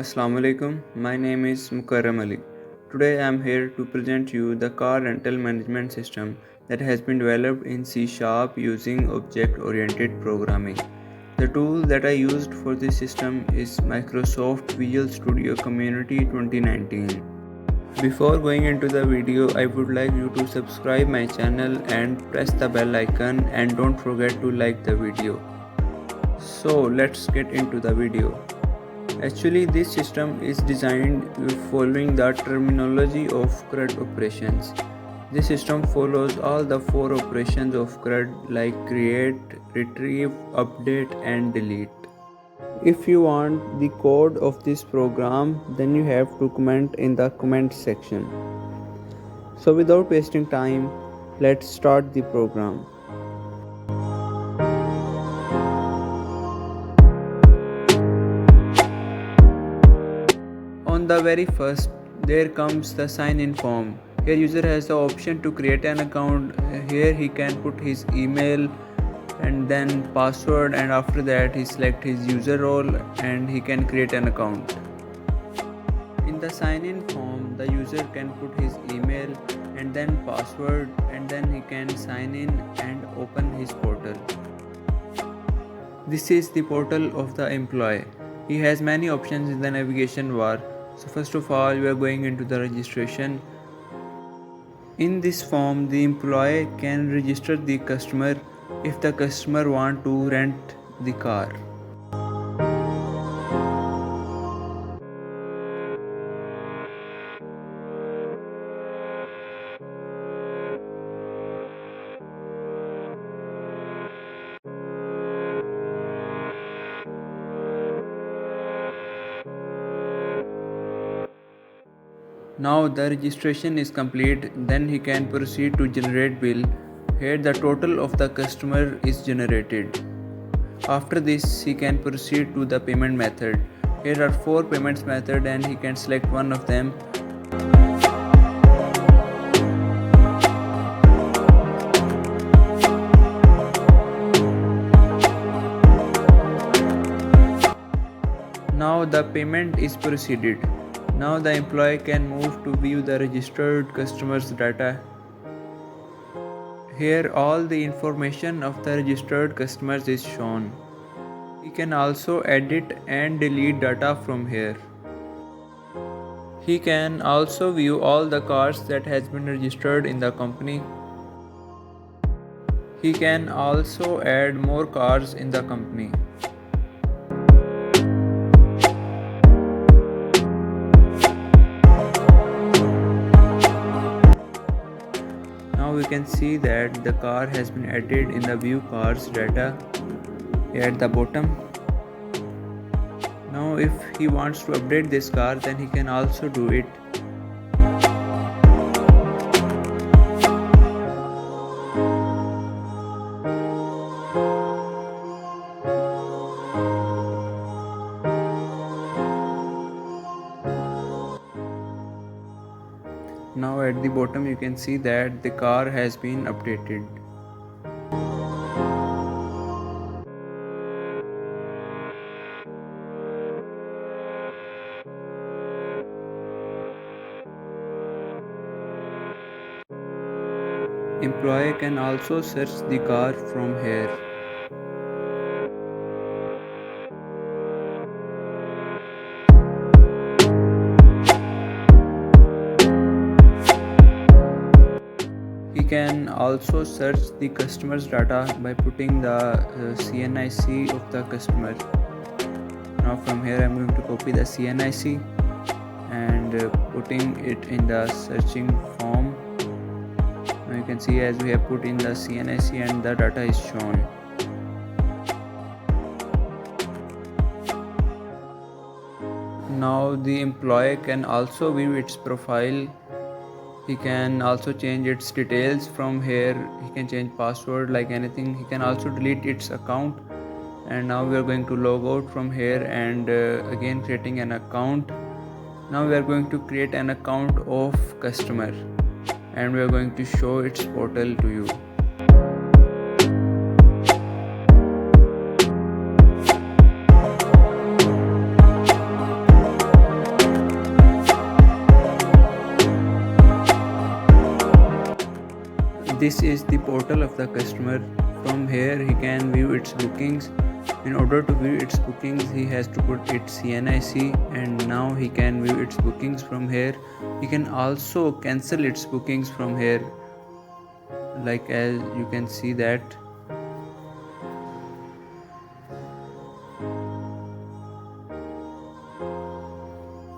Assalamu alaikum. My name is Mukarram Ali. Today I am here to present you the car rental management system that has been developed in C Sharp using object oriented programming. The tool that I used for this system is Microsoft Visual Studio Community 2019. Before going into the video, I would like you to subscribe my channel and press the bell icon, and don't forget to like the video. So let's get into the video. Actually, this system is designed following the terminology of CRUD operations. This system follows all the four operations of CRUD like create, retrieve, update and delete. If you want the code of this program, then you have to comment in the comment section. So without wasting time, let's start the program. On the very first, there comes the sign in form. Here user has the option to create an account. Here he can put his email and then password, and after that he select his user role and he can create an account. In the sign in form, the user can put his email and then password, and then he can sign in and open his portal. This is the portal of the employee. He has many options in the navigation bar. So first of all, we are going into the registration. In this form, the employee can register the customer if the customer want to rent the car. Now the registration is complete, then he can proceed to generate bill. Here the total of the customer is generated. After this, he can proceed to the payment method. Here are 4 payments method and he can select one of them. Now the payment is proceeded. Now the employee can move to view the registered customer's data. Here all the information of the registered customers is shown. He can also edit and delete data from here. He can also view all the cars that has been registered in the company. He can also add more cars in the company. Now we can see that the car has been added in the view cars data here at the bottom. Now if he wants to update this car, then he can also do it. Now at the bottom you can see that the car has been updated. Employee can also search the car from here. He can also search the customer's data by putting the CNIC of the customer. Now from here I'm going to copy the CNIC and putting it in the searching form. Now you can see as we have put in the CNIC and the data is shown. Now the employee can also view its profile. He can also change its details from here. He can change password like anything. He can also delete its account. And now we are going to log out from here and again creating an account. Now we are going to create an account of customer and we are going to show its portal to you. This is the portal of the customer. From here he can view its bookings. In order to view its bookings, he has to put its CNIC, and now he can view its bookings from here. He can also cancel its bookings from here, like as you can see that.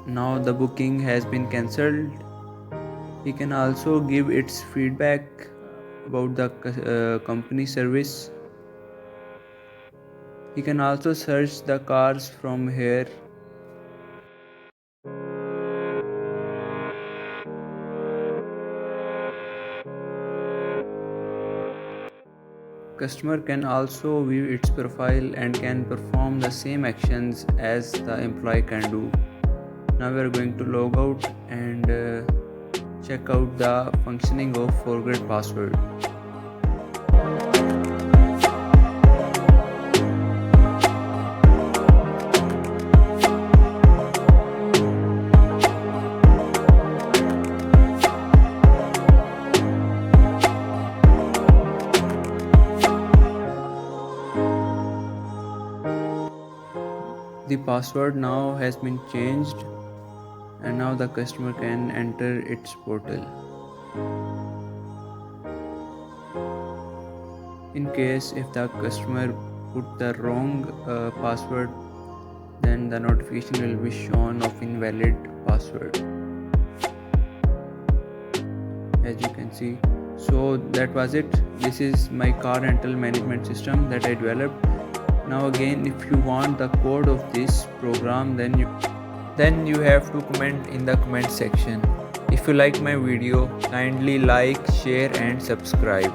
Now the booking has been cancelled. He can also give its feedback about the company service. He can also search the cars from here. Customer can also view its profile and can perform the same actions as the employee can do. Now we are going to log out and check out the functioning of forget password. The password now has been changed, and now the customer can enter its portal. In case if the customer put the wrong password, then the notification will be shown of invalid password, as you can see. So that was it. This is my car rental management system that I developed. Now again, if you want the code of this program, then you have to comment in the comment section. If you like my video, kindly like, share and subscribe.